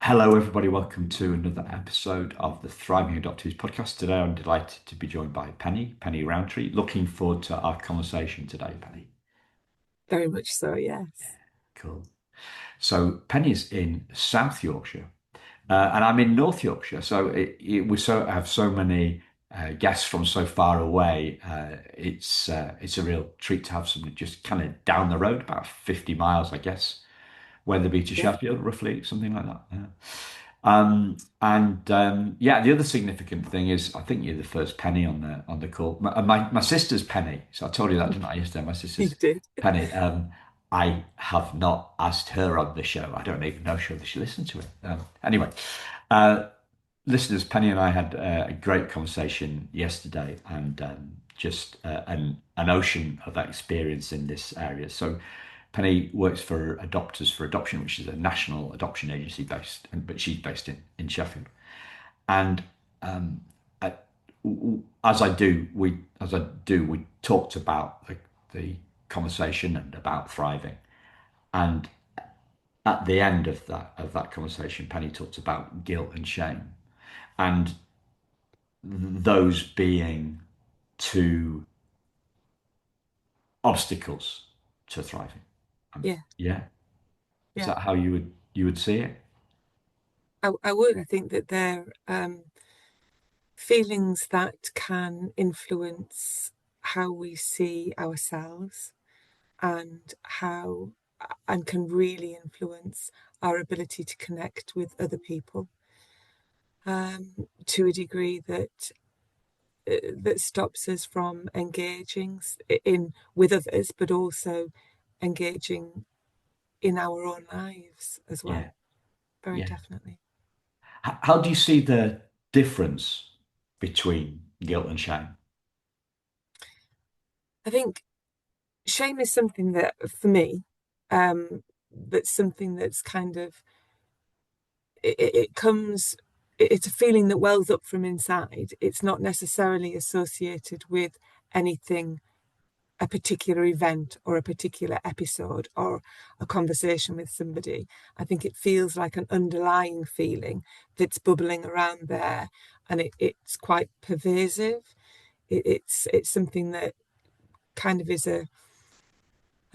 Hello, everybody. Welcome to another episode of the Thriving Adoptees podcast. Today, I'm delighted to be joined by Penny Rowntree. Looking forward to our conversation today, Penny. Very much so, yes. Cool. So, Penny's in South Yorkshire, and I'm in North Yorkshire. So, we have so many guests from so far away. It's a real treat to have somebody just kind of down the road, about 50 miles, I guess. Wetherby to Yeah. Sheffield, roughly, something like that. Yeah. Yeah, the other significant thing is I think you're the first Penny on the call. My sister's Penny, so I told you that, didn't I, yesterday? My You sister's did. Penny. I have not asked her on the show. I don't even know whether she listened to it. Anyway, uh, listeners, Penny and I had a great conversation yesterday, and just an ocean of experience in this area. So, Penny works for Adopters for Adoption, which is a national adoption agency but she's based in Sheffield. And I, we talked about the conversation and about thriving. And at the end of that conversation, Penny talked about guilt and shame, and those being two obstacles to thriving. Yeah. Yeah, is Yeah. that how you would see it? I would. I think that they're feelings that can influence how we see ourselves and how and can really influence our ability to connect with other people to a degree that stops us from engaging in with others, but also engaging in our own lives as well. Yeah, Very yeah. definitely. How do you see the difference between guilt and shame? I think shame is something that, for me, that's something that's kind of it comes. It's a feeling that wells up from inside. It's not necessarily associated with anything, a particular event or a particular episode or a conversation with somebody. I think it feels like an underlying feeling that's bubbling around there, and it's quite pervasive. It's something that kind of is a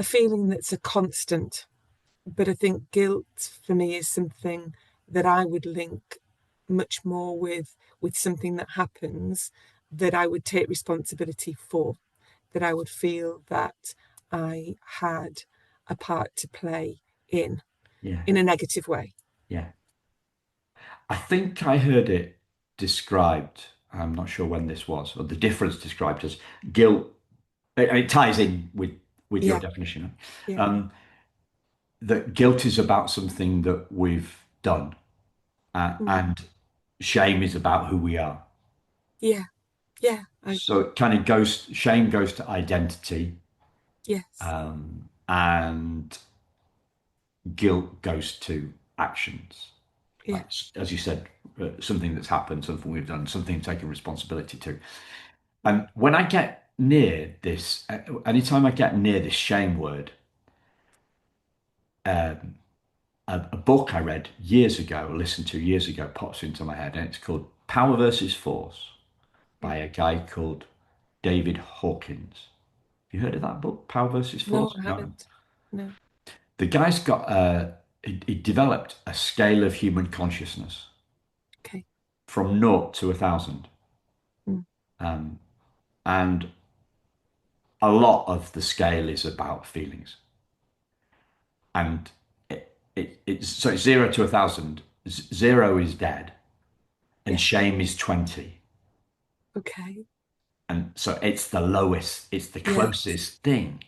feeling that's a constant. But I think guilt for me is something that I would link much more with something that happens that I would take responsibility for, that I would feel that I had a part to play Yeah, in a negative way. yeah. I think I heard it described, I'm not sure when this was, or the difference described as guilt. It ties in with your Yeah, definition. yeah, Um, that guilt is about something that we've done, mm, and shame is about who we are. yeah, yeah. So it kind of goes, shame goes to identity, Yes, and guilt goes to actions. yeah, Like, as you said, something that's happened, something we've done, something taken responsibility to. mm, And when I get near this, anytime I get near this shame word, a book I read years ago, or listened to years ago, pops into my head, and it's called Power versus Force yeah. by a guy called David Hawkins. Have you heard of that book, Power versus No, Force? I No. haven't. No. The guy's got he developed a scale of human consciousness Okay. from naught to 1,000. Mm, Um, and a lot of the scale is about feelings. And it's so it's 0 to 1,000. Zero is dead, and yeah. shame is 20. Okay. And so it's the lowest, it's the Yes. closest thing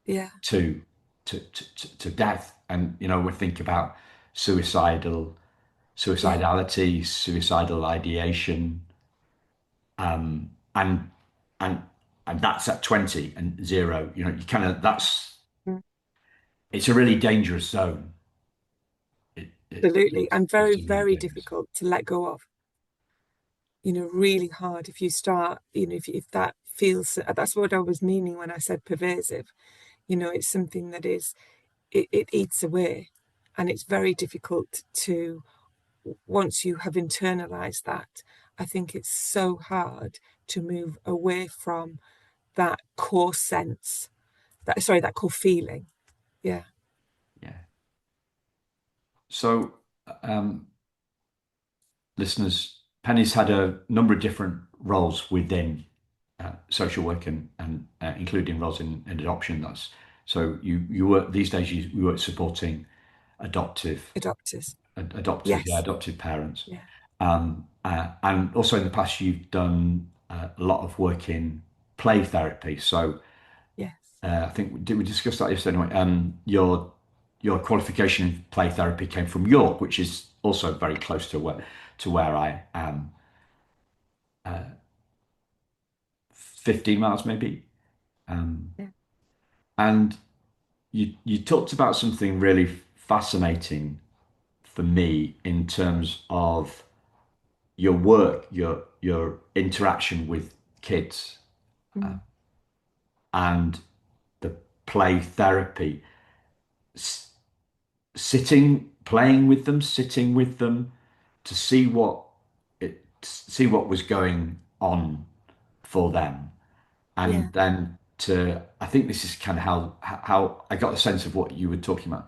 Yeah. to to death. And we think about suicidal Yeah. suicidality, suicidal ideation, and and and that's at 20 and zero. You kind of that's Mm. it's a really dangerous zone. Absolutely. And very, It's really very dangerous. difficult to let go of. Really hard if you start, if that feels, that's what I was meaning when I said pervasive. It's something that it eats away, and it's very difficult to once you have internalized that, I think it's so hard to move away from that core sense, that core feeling. Yeah, Yeah. So, um, listeners, Penny's had a number of different roles within social work and including roles in adoption. That's so you work these days. You work supporting adoptive adopters. yeah, Yes. adoptive parents, Yeah. and also in the past you've done a lot of work in play therapy. So Yes. I think did we discuss that yesterday? Anyway, your qualification in play therapy came from York, which is also very close to where I am, 15 miles maybe. Yeah. And you talked about something really fascinating for me in terms of your work, your interaction with kids, Mm. and the play therapy. Sitting, playing with them, sitting with them to see what was going on for them, Yeah. and then to I think this is kind of how I got a sense of what you were talking about.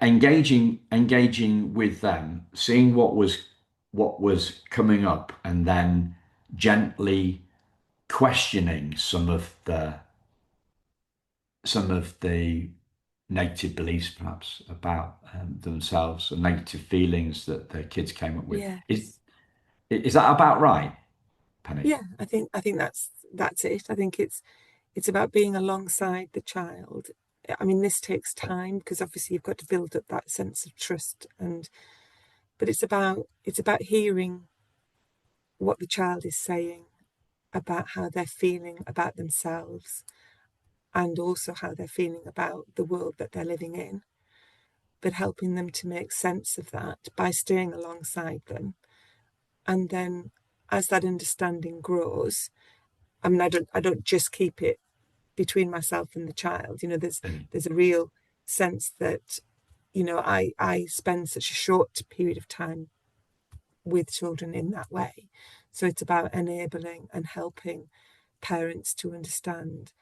Engaging with them, seeing what was coming up, and then gently questioning some of the negative beliefs, perhaps about themselves, and negative feelings that the kids came up with. Yes. Is that about right, Penny? Yeah. I think that's it. I think it's about being alongside the child. I mean, this takes time because obviously you've got to build up that sense of trust, and but it's about hearing what the child is saying about how they're feeling about themselves and also how they're feeling about the world that they're living in, but helping them to make sense of that by staying alongside them. And then as that understanding grows, I mean, I don't just keep it between myself and the child. Penny? There's a real sense that, I spend such a short period of time with children in that way. So it's about enabling and helping parents to understand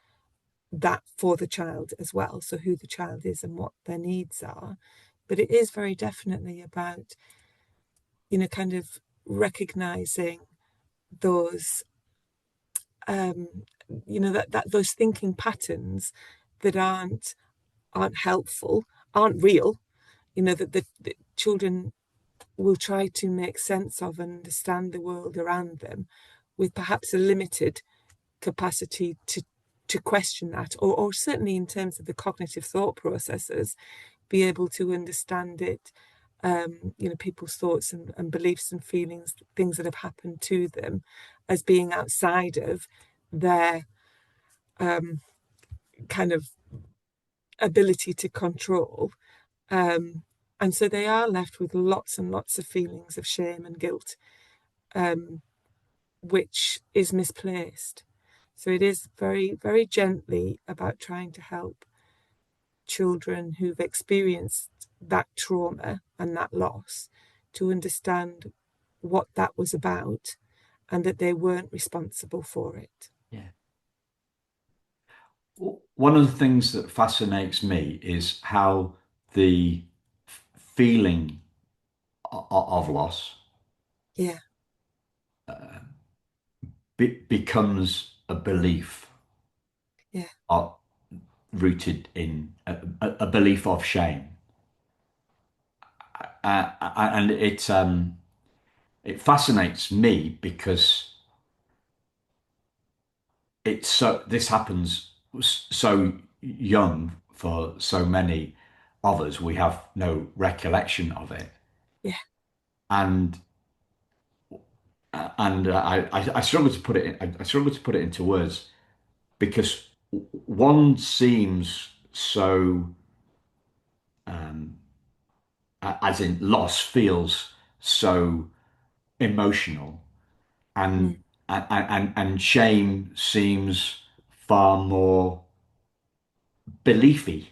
that for the child as well. So who the child is and what their needs are. But it is very definitely about, kind of recognizing those, um, that those thinking patterns that aren't helpful, aren't real. That the children will try to make sense of and understand the world around them with perhaps a limited capacity to question that, or certainly in terms of the cognitive thought processes, be able to understand it. People's thoughts and beliefs and feelings, things that have happened to them, as being outside of their kind of ability to control. Um, and so they are left with lots and lots of feelings of shame and guilt, which is misplaced. So it is very, very gently about trying to help children who've experienced that trauma and that loss to understand what that was about and that they weren't responsible for it. Yeah. One of the things that fascinates me is how the feeling of loss Yeah, becomes a belief yeah, uh, rooted in a belief of shame, and it fascinates me because it's so this happens so young for so many of us. We have no recollection of it, yeah, and I struggle to put it in, I struggle to put it into words because one seems so as in loss feels so emotional, mm, and shame seems far more beliefy.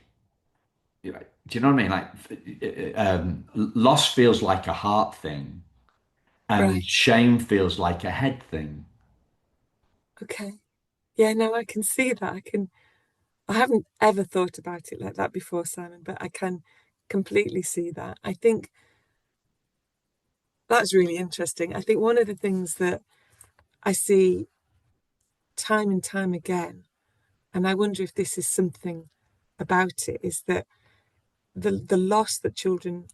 do you know what I mean? Like, loss feels like a heart thing, and Right. shame feels like a head thing. Okay. Yeah, no, I can see that. I haven't ever thought about it like that before, Simon, but I can completely see that. I think that's really interesting. I think one of the things that I see time and time again, and I wonder if this is something about it, is that the loss that children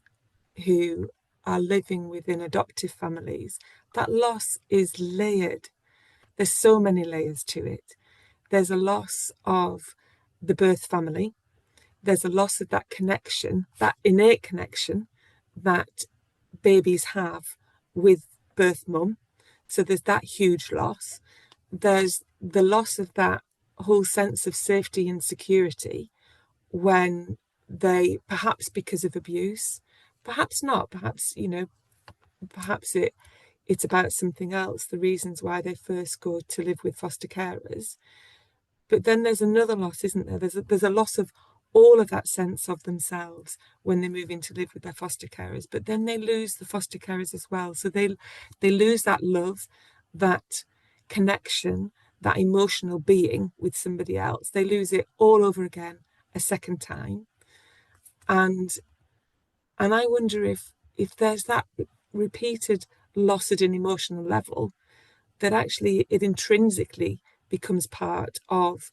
who are living within adoptive families, that loss is layered. There's so many layers to it. There's a loss of the birth family. There's a loss of that connection, that innate connection that babies have with birth mum. So there's that huge loss. There's the loss of that whole sense of safety and security when they, perhaps because of abuse, perhaps not, perhaps, perhaps it's about something else, the reasons why they first go to live with foster carers. But then there's another loss, isn't there? There's a loss of all of that sense of themselves when they move in to live with their foster carers. But then they lose the foster carers as well. So they lose that love, that connection, that emotional being with somebody else. They lose it all over again a second time. And I wonder if there's that repeated loss at an emotional level, that actually it intrinsically becomes part of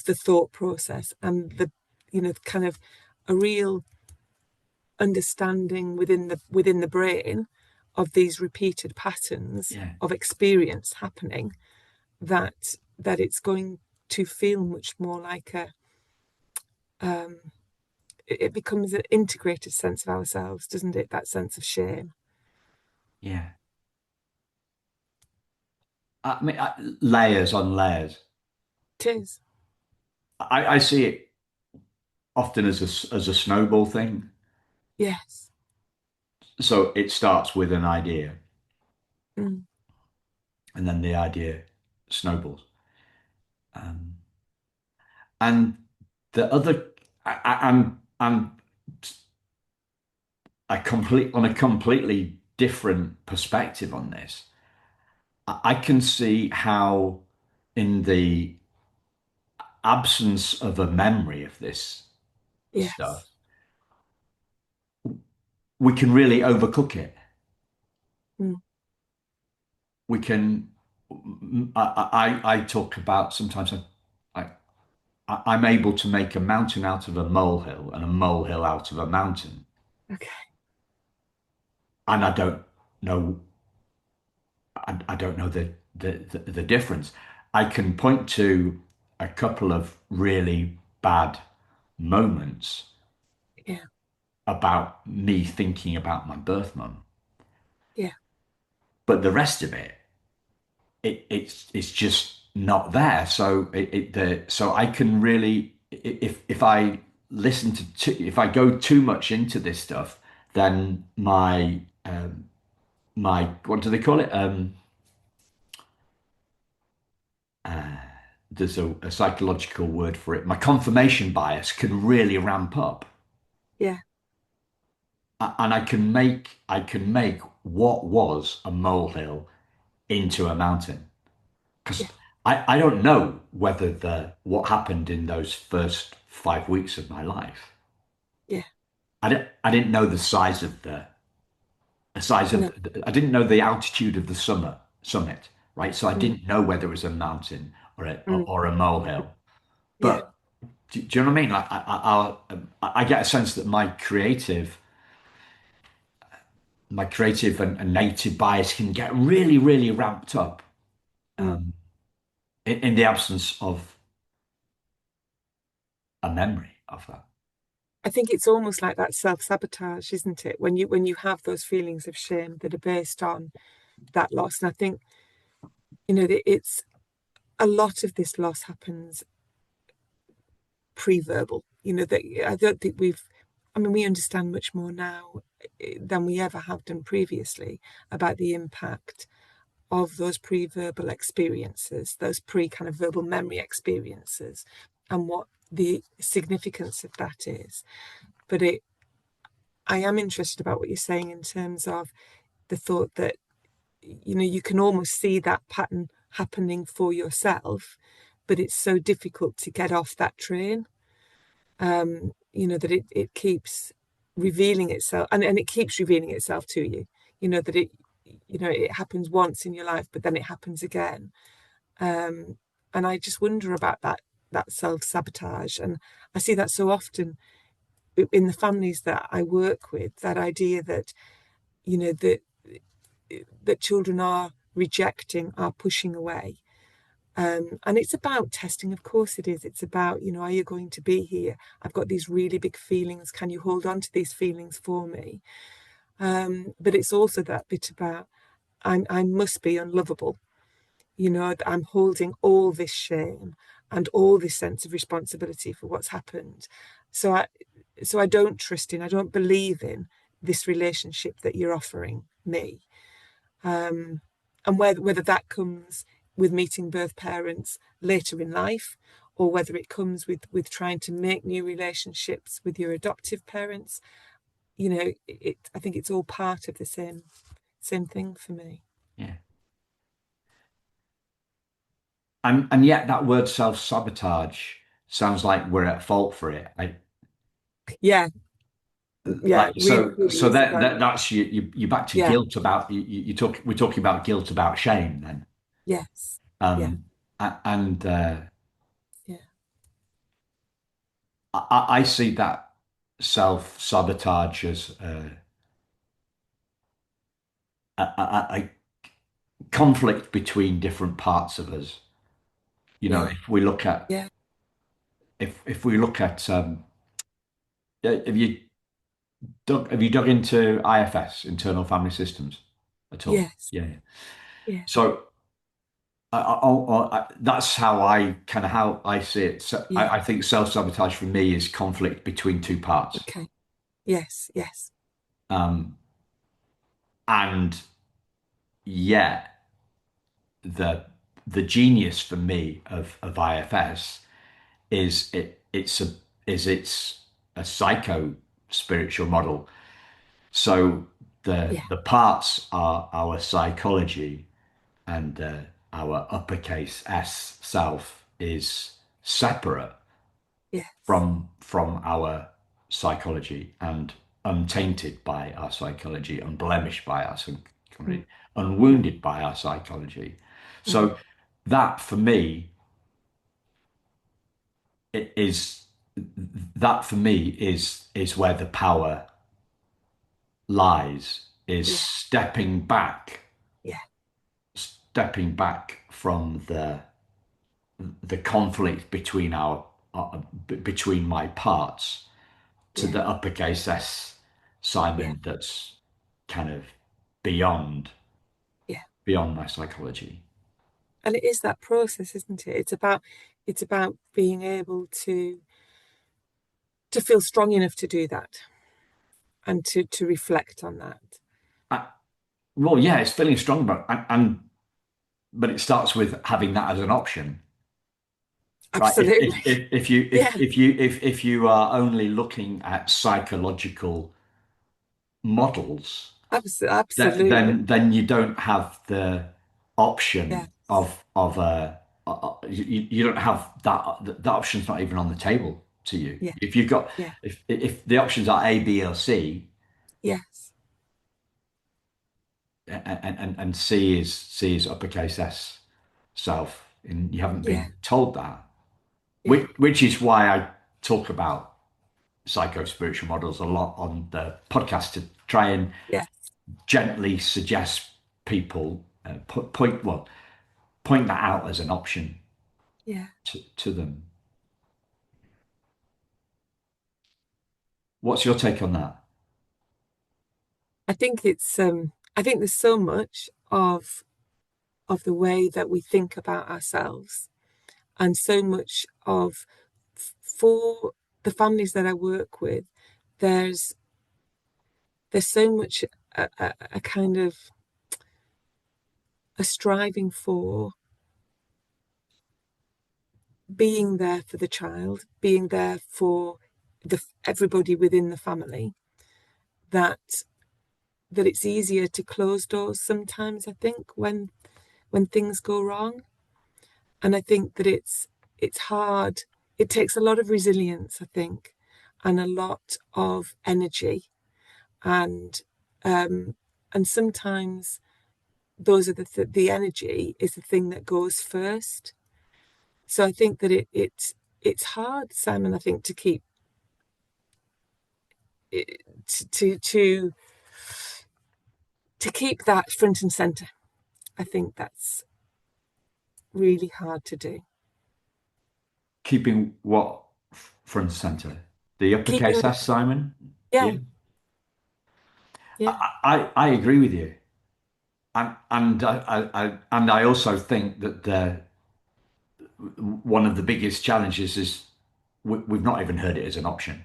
the thought process, and the kind of a real understanding within the brain of these repeated patterns Yeah, of experience happening, that it's going to feel much more like a it becomes an integrated sense of ourselves, doesn't it? That sense of shame. yeah. I mean, layers on layers. It is. I see it often as a snowball thing. Yes. So it starts with an idea, Mm. and then the idea snowballs. Um, and the other, I'm on a completely different perspective on this. I can see how, in the absence of a memory of this stuff, Yes. we can really overcook it. Mm. We can. I talk about sometimes. I, I'm able to make a mountain out of a molehill and a molehill out of a mountain, Okay. and I don't know. I don't know the difference. I can point to a couple of really bad moments Yeah. about me thinking about my birth mum, Yeah. but the rest of it, it's just not there. So so I can really, if I listen if I go too much into this stuff, then my what do they call it? There's a psychological word for it. My confirmation bias can really ramp up, Yeah. and I can make what was a molehill into a mountain. Yeah. Because I don't know whether the what happened in those first 5 weeks of my life. Yeah. I didn't know the size of No. I didn't know the altitude of the summit, right? So I Mm. didn't know whether it was a mountain Mm. or a molehill. Yeah. But do you know what I mean? Like I get a sense that my creative and native bias can get really, really ramped up Mm. in the absence of a memory of that. I think it's almost like that self-sabotage, isn't it? When you have those feelings of shame that are based on that loss. And I think, it's a lot of this loss happens pre-verbal. That I don't think I mean, we understand much more now than we ever have done previously about the impact of those pre-verbal experiences, those pre kind of verbal memory experiences, and what the significance of that is. But it I am interested about what you're saying in terms of the thought that, you can almost see that pattern happening for yourself, but it's so difficult to get off that train. That it keeps revealing itself, and it keeps revealing itself to you. That it happens once in your life, but then it happens again. And I just wonder about that self-sabotage. And I see that so often in the families that I work with, that idea that, that children are rejecting, are pushing away. And it's about testing, of course it is. It's about, are you going to be here? I've got these really big feelings. Can you hold on to these feelings for me? But it's also that bit about, I must be unlovable. I'm holding all this shame and all this sense of responsibility for what's happened. So I don't trust in, I don't believe in this relationship that you're offering me. And whether that comes with meeting birth parents later in life, or whether it comes with trying to make new relationships with your adoptive parents, I think it's all part of the same thing for me. Yeah. And yet that word self-sabotage sounds like we're at fault for it. Yeah, yeah, Like really, really so is that, about, that's you back to yeah, guilt about you talk we're talking about guilt about shame then. yes, yeah, Um and yeah, I see that self-sabotage as a conflict between different parts of us. yeah, If we look at yeah, if we look at have you dug into IFS, internal family systems, at all? yes, Yeah. yeah, So that's how I kind of how I see it. So yeah, I think self-sabotage for me is conflict between two parts. okay, yes, yes, Um, and yet the the genius for me of IFS is it's a psycho spiritual model. So yeah, the parts are our psychology, and our uppercase S self is separate yes, from our psychology and untainted by our psychology, unblemished by our mm, psychology, unwounded by our psychology. mm, So that for me it is that for me is where the power lies, is yeah, stepping back from the conflict between between my parts to yeah, the uppercase S yeah, Simon that's kind of beyond yeah. beyond my psychology. And it is that process, isn't it? It's about being able to feel strong enough to do that, and to reflect on that. I, well, yeah, it's feeling strong, and but it starts with having that as an option, right? Absolutely. Yeah, If you are only looking at psychological models, absolutely. then you don't have the option Yes. you don't have that the option's not even on the table to you. Yeah. If you've got Yeah. if the options are A, B, or C, Yes. and C is uppercase S self, and you haven't Yeah. been told that, Yeah. which is why I talk about psycho spiritual models a lot on the podcast to try and Yeah. gently suggest people point that out as an option Yeah. to them. What's your take on that? I think there's so much of the way that we think about ourselves, and so much of, for the families that I work with, there's so much a kind of a striving for being there for the child, being there for everybody within the family, that it's easier to close doors sometimes, I think, when things go wrong. And I think that it's hard. It takes a lot of resilience, I think, and a lot of energy, and um, sometimes those are the energy is the thing that goes first. So I think that it's hard, Simon. I think to keep to keep that front and center. I think that's really hard to do. Keeping what front and center? The uppercase Keeping, S, Simon? yeah, Yeah. yeah, I agree with you. And I also think that one of the biggest challenges is we've not even heard it as an option.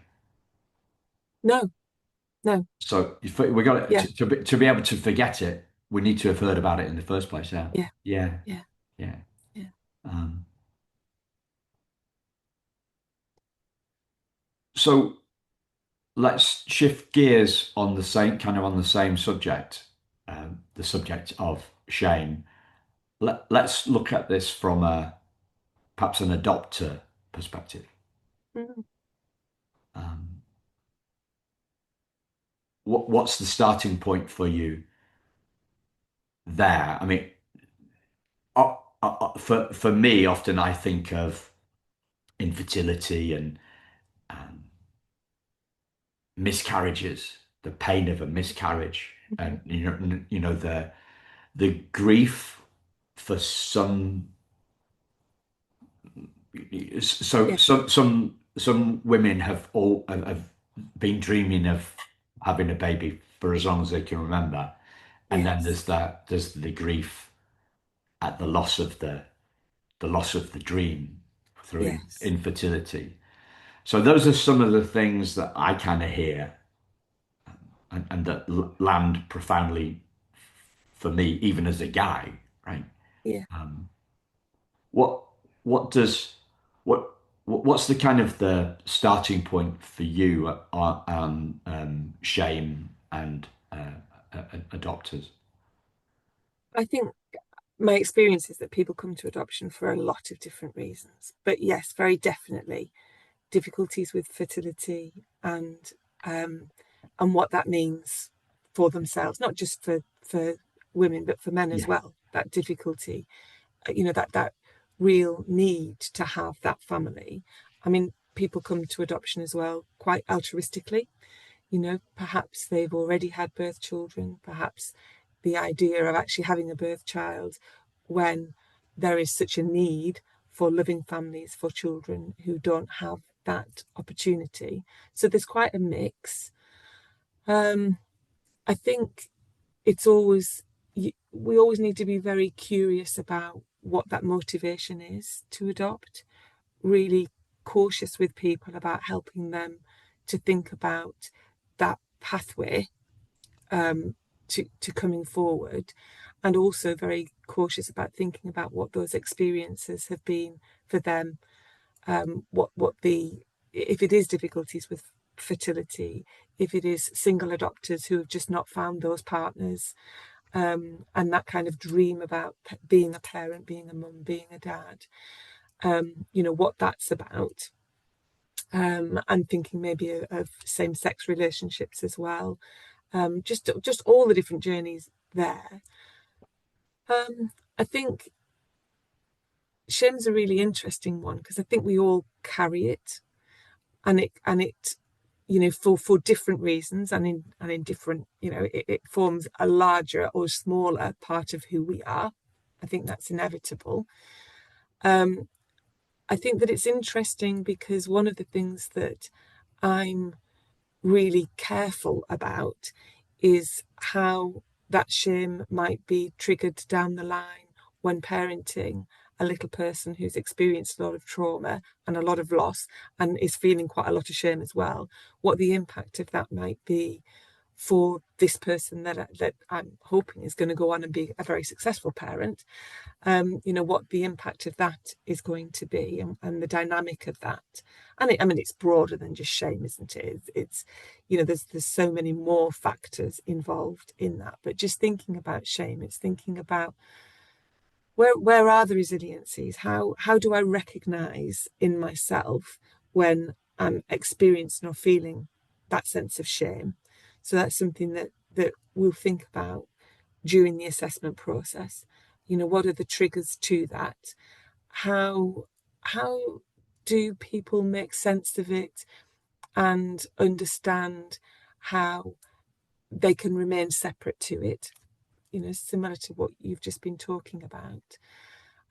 no, no, So if we got yeah, to be able to forget it, we need to have heard about it in the first place. Yeah, yeah, yeah, yeah, yeah. yeah. Um, so let's shift gears on the same on the same subject, the subject of shame. Let's look at this from perhaps an adopter perspective. Mm, Um, what's the starting point for you there? I mean, for me, often I think of infertility and um, miscarriages, the pain of a miscarriage, mhm. and you know the grief for Yeah, some women have been dreaming of having a baby for as long as they can remember, and then yes, there's the grief at the loss of the loss of the dream through yes, infertility. So those are some of the things that I kind of hear and that land profoundly for me, even as a guy, right? yeah. Um, what what does what what's the kind of the starting point for you on shame and adopters? I think my experience is that people come to adoption for a lot of different reasons. But yes, very definitely difficulties with fertility um, and what that means for themselves, not just for women, but for men as Yeah, well. That difficulty, that real need to have that family. I mean, people come to adoption as well quite altruistically. Perhaps they've already had birth children, perhaps the idea of actually having a birth child when there is such a need for loving families for children who don't have that opportunity. So there's quite a mix. Um, I think it's always, we always need to be very curious about what that motivation is to adopt, really cautious with people about helping them to think about that pathway to coming forward, and also very cautious about thinking about what those experiences have been for them. What the If it is difficulties with fertility, if it is single adopters who have just not found those partners, and that kind of dream about being a parent, being a mum, being a dad, what that's about. And thinking maybe of same-sex relationships as well. Just all the different journeys there. I think shame's a really interesting one because I think we all carry it, and it for different reasons, and in different, it forms a larger or smaller part of who we are. I think that's inevitable. I think that it's interesting because one of the things that I'm really careful about is how that shame might be triggered down the line when parenting a little person who's experienced a lot of trauma and a lot of loss and is feeling quite a lot of shame as well, what the impact of that might be for this person that I'm hoping is going to go on and be a very successful parent, what the impact of that is going to be, and the dynamic of that. And I mean, it's broader than just shame, isn't it? It's there's so many more factors involved in that. But just thinking about shame, it's thinking about where are the resiliencies? How do I recognize in myself when I'm experiencing or feeling that sense of shame? So that's something that we'll think about during the assessment process. What are the triggers to that? How do people make sense of it and understand how they can remain separate to it? Similar to what you've just been talking about.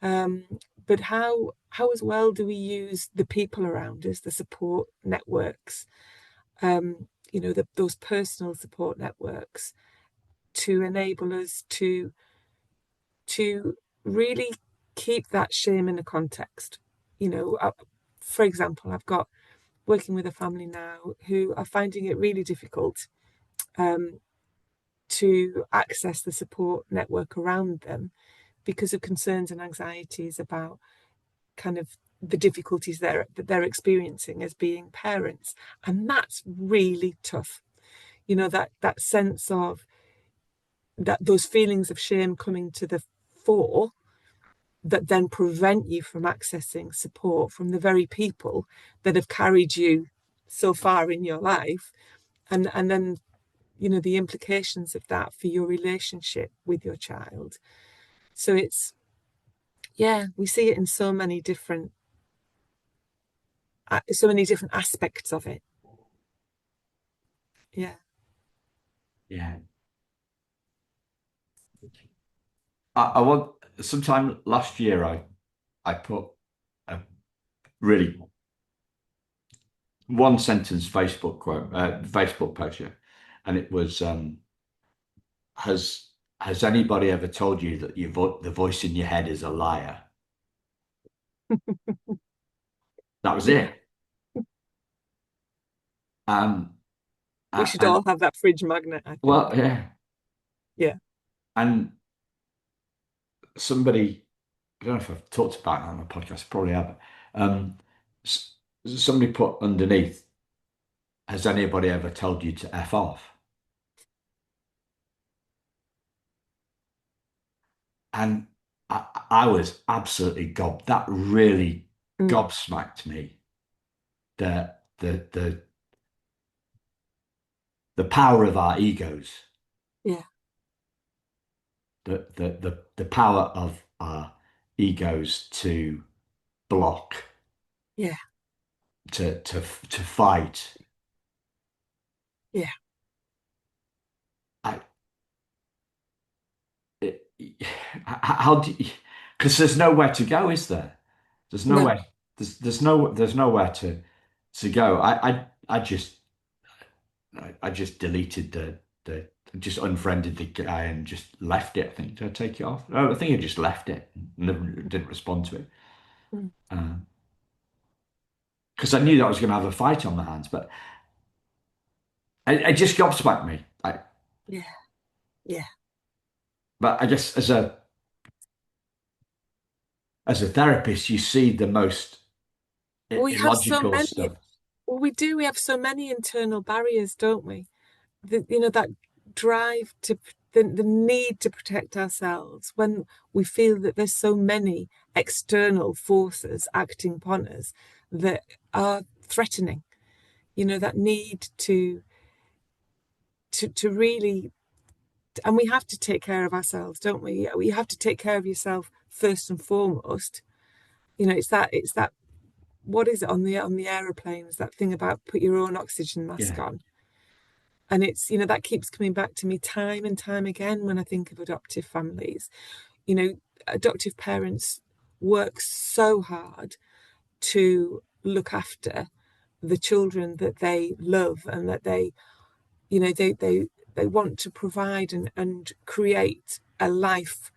Um, but how as well do we use the people around us, the support networks, those personal support networks, to enable us to really keep that shame in a context. For example, I've got working with a family now who are finding it really difficult um, to access the support network around them because of concerns and anxieties about kind of the difficulties that they're experiencing as being parents. And that's really tough. That sense of that, those feelings of shame coming to the fore, that then prevent you from accessing support from the very people that have carried you so far in your life, and then the implications of that for your relationship with your child. So it's, yeah, we see it in so many different aspects of it. Yeah. Yeah. I want sometime last year I put a really one sentence Facebook post, yeah, and it was has has anybody ever told you that the voice in your head is a liar? That was Yeah, it. Um, we should and all have that fridge magnet, I well, think. yeah, Yeah. and somebody, I don't know if I've talked about it on a podcast, probably haven't. Um, s- Somebody put underneath, has anybody ever told you to F off? And I was absolutely that really Mm. gobsmacked me. The the power of our egos, Yeah. the power of our egos to block, Yeah. to fight. Yeah. I, it, how do you, because there's nowhere to go, is there? There's No. nowhere. There's nowhere to go. I just deleted the just unfriended the guy and just left it. I think, did I take it off? No, I think I just left it. Never didn't respond to it. Mm. Because I knew that I was going to have a fight on my hands, but it just gobsmacked me. Yeah. Yeah. But I guess as a therapist, you see the most We have so illogical many. stuff. Well, we do. We have so many internal barriers, don't we? That drive to the need to protect ourselves when we feel that there's so many external forces acting upon us that are threatening. That need to really, and we have to take care of ourselves, don't we? You have to take care of yourself first and foremost. It's that what is it on the aeroplanes, that thing about put your own oxygen mask Yeah, on. And it's, that keeps coming back to me time and time again when I think of adoptive families. You know, Adoptive parents work so hard to look after the children that they love, and that they want to provide and create a life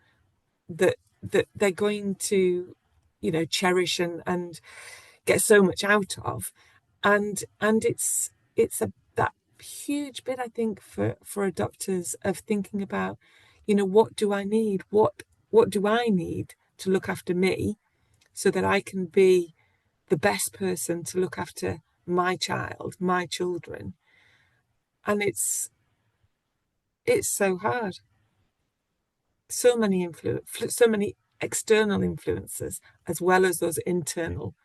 that they're going to, cherish and get so much out of. And it's a that huge bit, I think, for adopters of thinking about, what do I need? What do I need to look after me so that I can be the best person to look after my child, my children? And it's so hard. So many external influences, as well as those internal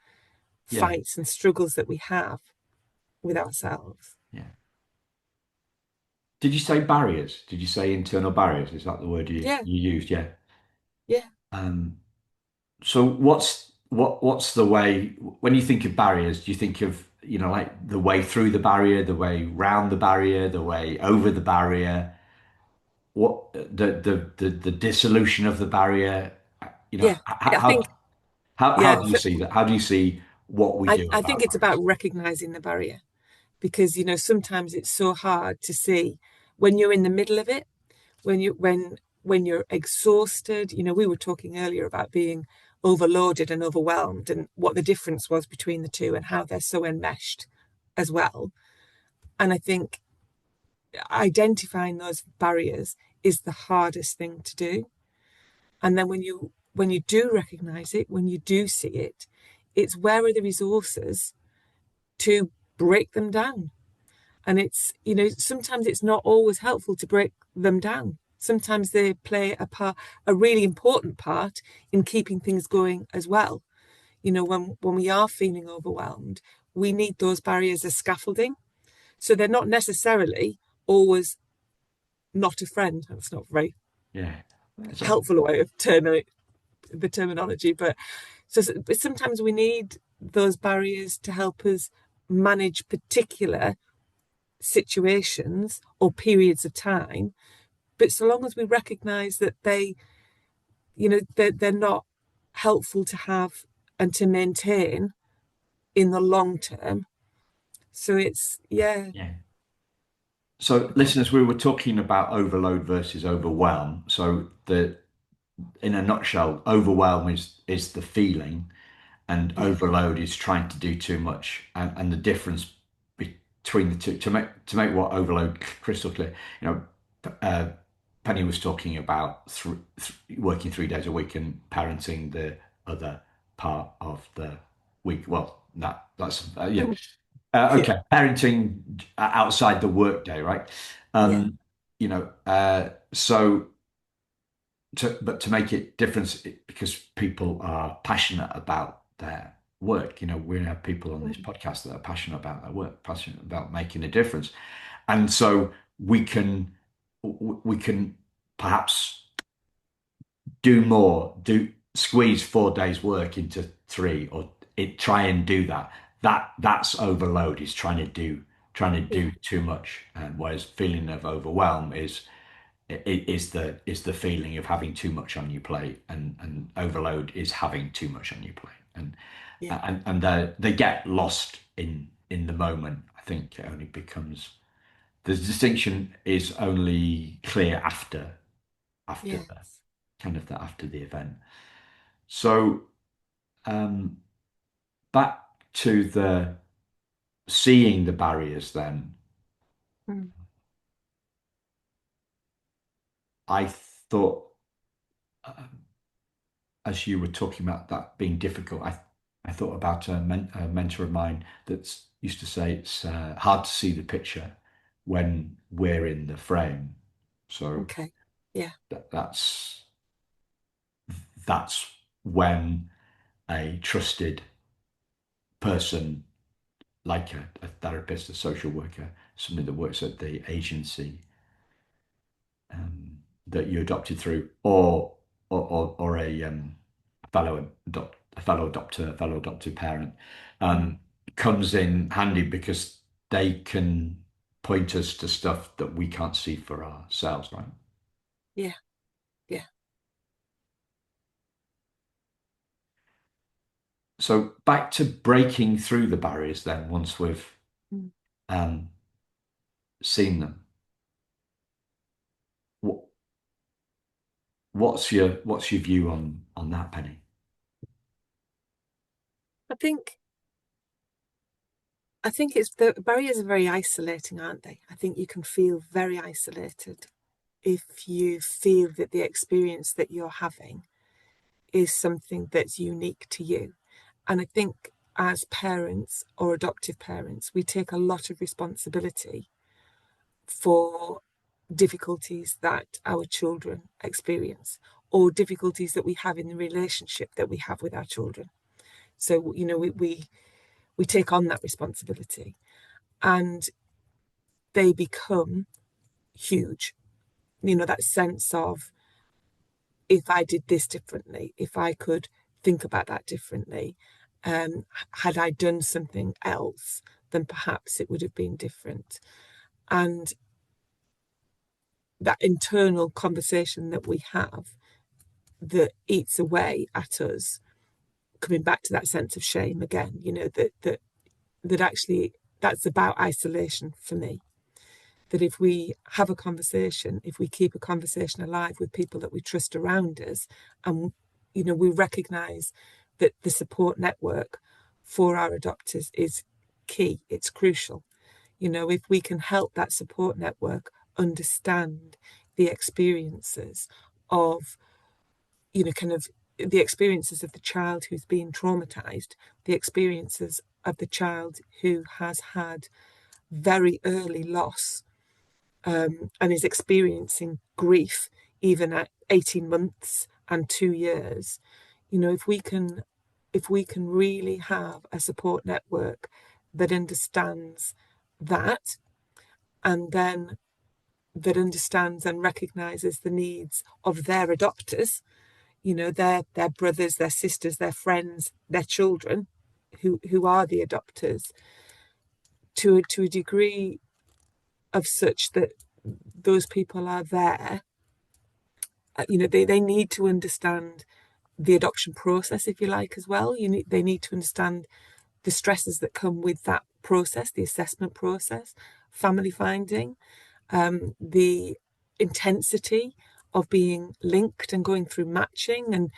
Yeah, fights and struggles that we have with ourselves. yeah. Did you say barriers? Did you say internal barriers? Is that the word Yeah, you used? Yeah. yeah, Um, so what's the way when you think of barriers, do you think of, like the way through the barrier, the way round the barrier, the way over the barrier, what the dissolution of the barrier? yeah. I think, How yeah, do you see that? How do you see what we do I think about it's about barriers? recognizing the barrier because, sometimes it's so hard to see when you're in the middle of it, when you're exhausted. We were talking earlier about being overloaded and overwhelmed and what the difference was between the two and how they're so enmeshed as well. And I think identifying those barriers is the hardest thing to do. And then when you do recognize it, when you do see it, it's where are the resources to break them down. And it's, sometimes it's not always helpful to break them down. Sometimes they play a really important part in keeping things going as well. When we are feeling overwhelmed, we need those barriers as scaffolding. So they're not necessarily always not a friend. That's not a very Yeah. So, helpful way of the terminology, but sometimes we need those barriers to help us manage particular situations or periods of time. But so long as we recognize that they're not helpful to have and to maintain in the long term. So it's, yeah, yeah. So, listeners, we were talking about overload versus overwhelm. So, in a nutshell, overwhelm is the feeling, and yeah, overload is trying to do too much. And the difference between the two, to make what overload crystal clear, you know, uh, Penny was talking about working 3 days a week and parenting the other part of the week. Well, that's yeah. yeah, Okay, parenting outside the workday, right? yeah, Um, so to make it different, because people are passionate about their work. We have people on this podcast that are passionate about their work, passionate about making a difference, and so we can perhaps do more, do squeeze 4 days work into three, or try and do that. That's overload. Is trying to do yeah, too much, and whereas feeling of overwhelm is the feeling of having too much on your plate, and overload is having too much on your plate, and yeah, and they get lost in the moment. I think it only becomes the distinction is only clear after the yes. after the event. So um, back to the seeing the barriers. Then Mm. I thought, as you were talking about that being difficult, I thought about a mentor of mine that used to say it's hard to see the picture when we're in the frame. So Okay. Yeah. that's when a trusted person, like a therapist, a social worker, somebody that works at the agency, that you adopted through, or a fellow adopter, fellow adopted parent, Mm. um, comes in handy because they can point us to stuff that we can't see for ourselves, right? Yeah. Yeah. So back to breaking through the barriers then, once we've Mm. um, seen them. What, what's your view on that, Penny? I think I think it's the barriers are very isolating, aren't they? I think you can feel very isolated if you feel that the experience that you're having is something that's unique to you. And I think as parents or adoptive parents, we take a lot of responsibility for difficulties that our children experience or difficulties that we have in the relationship that we have with our children. So, we take on that responsibility and they become huge. That sense of, if I did this differently, if I could think about that differently, had I done something else, then perhaps it would have been different. And that internal conversation that we have that eats away at us, coming back to that sense of shame again, that actually that's about isolation for me. That if we have a conversation, if we keep a conversation alive with people that we trust around us, and we recognise that the support network for our adopters is key, it's crucial. If we can help that support network understand the experiences of, kind of the experiences of the child who's been traumatized, the experiences of the child who has had very early loss, and is experiencing grief even at 18 months and 2 years. If we can really have a support network that understands that, and then that understands and recognizes the needs of their adopters, their brothers, their sisters, their friends, their children, who are the adopters, to a degree of such that those people are there. They need to understand the adoption process, if you like, as well. They need to understand the stresses that come with that process, the assessment process, family finding, the intensity of being linked and going through matching and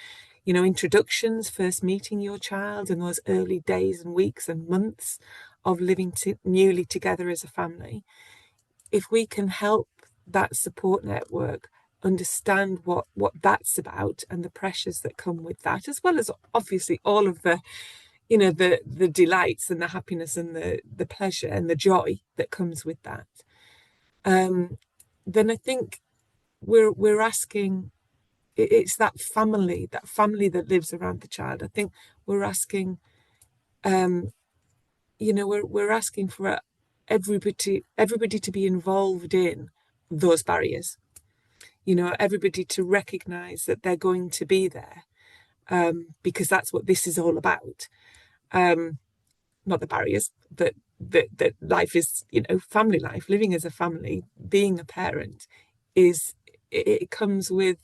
introductions, first meeting your child, and those early days and weeks and months of living newly together as a family. If we can help that support network understand what that's about and the pressures that come with that, as well as obviously all of the the delights and the happiness and the pleasure and the joy that comes with that, then I think we're asking, it's that family that lives around the child. I think we're asking, we're asking for everybody to be involved in those barriers. Everybody to recognize that they're going to be there, because that's what this is all about. Not the barriers, but that life is, family life, living as a family, being a parent it comes with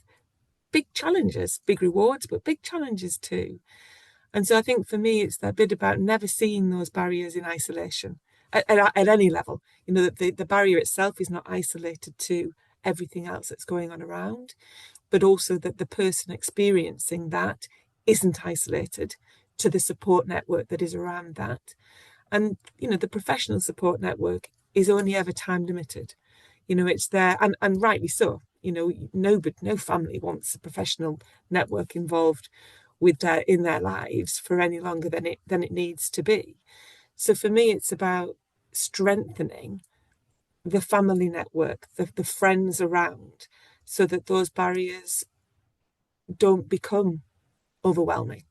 big challenges, big rewards, but big challenges too. And so I think for me, it's that bit about never seeing those barriers in isolation at any level. That the barrier itself is not isolated to everything else that's going on around, but also that the person experiencing that isn't isolated to the support network that is around that. And, the professional support network is only ever time limited. It's there, and rightly so. No family wants a professional network involved with in their lives for any longer than it needs to be. So for me, it's about strengthening the family network, the friends around, so that those barriers don't become overwhelming.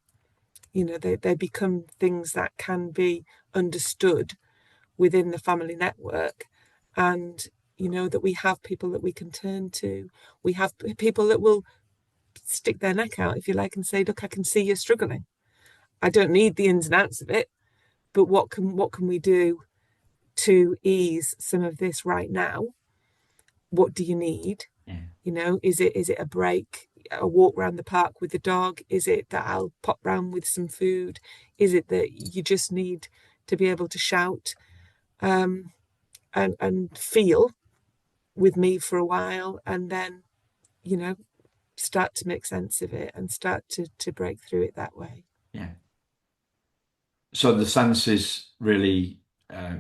They become things that can be understood within the family network, and that we have people that we can turn to. We have people that will stick their neck out, if you like, and say, look, I can see you're struggling. I don't need the ins and outs of it, but what can we do to ease some of this right now? What do you need? Yeah. Is it a break, a walk around the park with the dog? Is it that I'll pop round with some food? Is it that you just need to be able to shout, and feel with me for a while, and then you know start to make sense of it and start to break through it that way? Yeah. So the sense is really uh,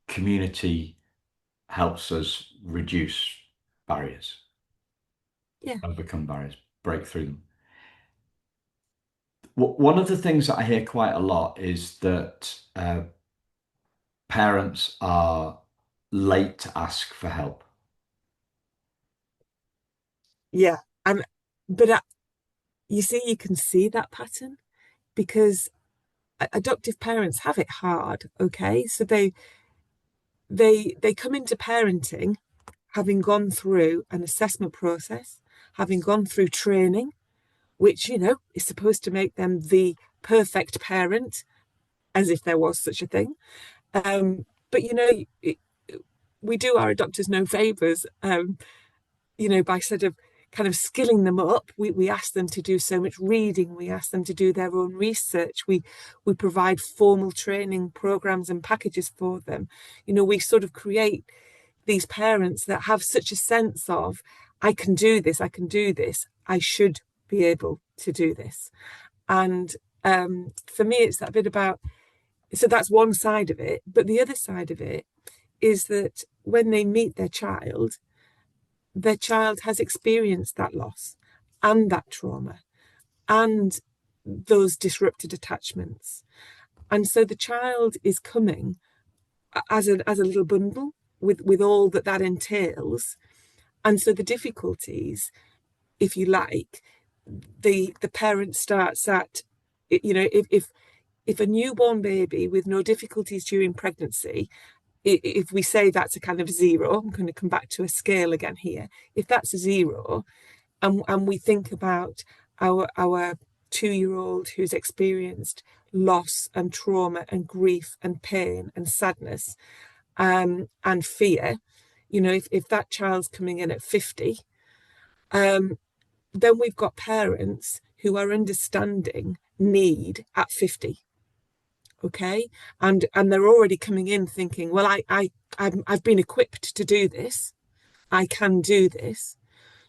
community helps us reduce barriers, Yeah. overcome barriers, break through them. One of the things that I hear quite a lot is that parents are late to ask for help. Yeah. And but you see, you can see that pattern because adoptive parents have it hard. Okay, so they come into parenting having gone through an assessment process, having gone through training, which is supposed to make them the perfect parent, as if there was such a thing. But we do our adopters no favors. By sort of kind of skilling them up. We ask them to do so much reading. We ask them to do their own research. We provide formal training programs and packages for them. We sort of create these parents that have such a sense of, I can do this, I can do this, I should be able to do this. And for me, it's that bit about, so that's one side of it. But the other side of it is that when they meet their child has experienced that loss and that trauma and those disrupted attachments. And so the child is coming as a little bundle with all that entails. And so the difficulties, if you like, the parent starts at, if a newborn baby with no difficulties during pregnancy, if we say that's a kind of zero, I'm going to come back to a scale again here. If that's a zero, and we think about our 2 year old who's experienced loss and trauma and grief and pain and sadness, and fear, if that child's coming in at 50, then we've got parents who are understanding need at 50. Okay, and they're already coming in thinking, well, I've been equipped to do this, I can do this.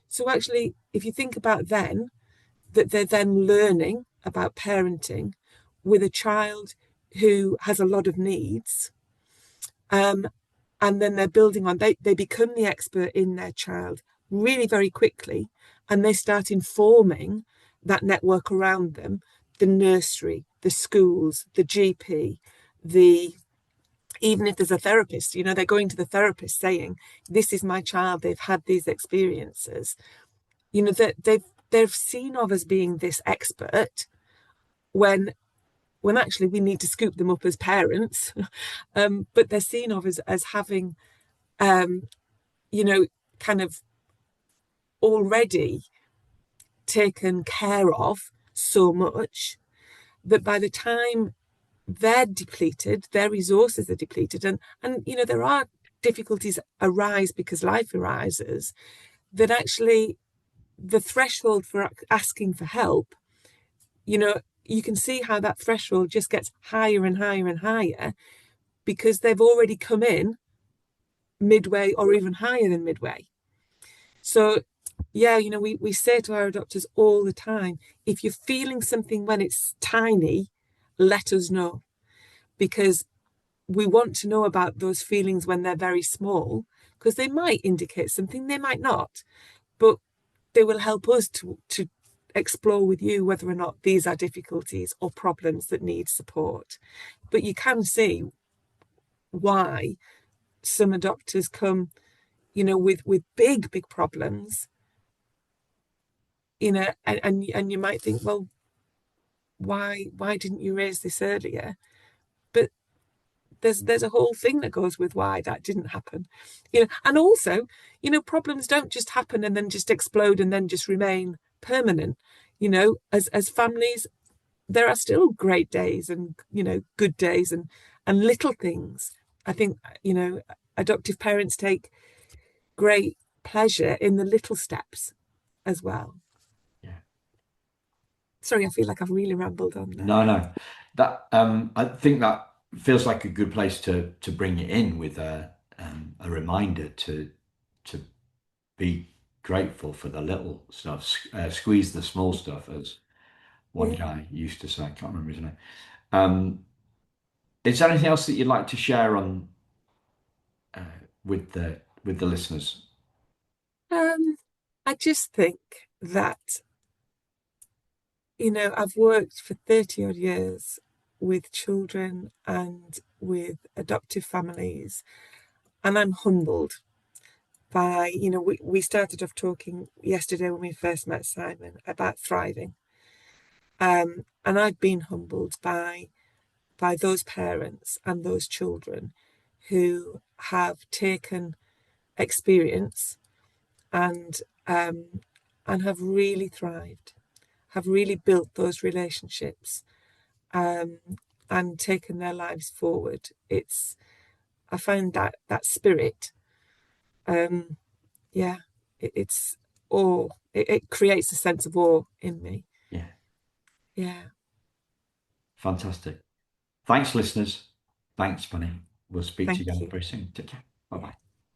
So actually, if you think about then, that they're then learning about parenting with a child who has a lot of needs, um, and then they're building on, they become the expert in their child really very quickly, and they start informing that network around them, the nursery, the schools, the GP, the even if there's a therapist, they're going to the therapist saying, this is my child, they've had these experiences, that they're seen of as being this expert, when actually we need to scoop them up as parents. But they're seen of as having, um, kind of already taken care of so much that by the time they're depleted, their resources are depleted, and there are difficulties arise because life arises, that actually the threshold for asking for help, you can see how that threshold just gets higher and higher and higher because they've already come in midway or even higher than midway. So, yeah, we say to our adopters all the time, if you're feeling something when it's tiny, let us know, because we want to know about those feelings when they're very small, because they might indicate something, they might not, but they will help us to explore with you whether or not these are difficulties or problems that need support. But you can see why some adopters come, with big problems, and you might think, well, why didn't you raise this earlier? But there's a whole thing that goes with why that didn't happen. And also, problems don't just happen and then just explode and then just remain permanent. As families, there are still great days and good days and little things. I think adoptive parents take great pleasure in the little steps as well. Yeah. Sorry, I feel like I've really rambled on there. No, no. That I think that feels like a good place to bring it in with a reminder to be grateful for the little stuff, squeeze the small stuff, as one Yeah. guy used to say. I can't remember his name. Um, Is there anything else that you'd like to share on uh, with the listeners? Um, I just think that, I've worked for 30 odd years with children and with adoptive families, and I'm humbled by, we started off talking yesterday when we first met Simon about thriving. And I've been humbled by those parents and those children who have taken experience and and have really thrived, have really built those relationships, um, and taken their lives forward. I find that spirit, um, yeah, it's awe. It creates a sense of awe in me. Yeah, Yeah, fantastic. Thanks, listeners. Thanks, Bunny. We'll speak to you thank again you. very soon. Take care. Bye Yeah. bye.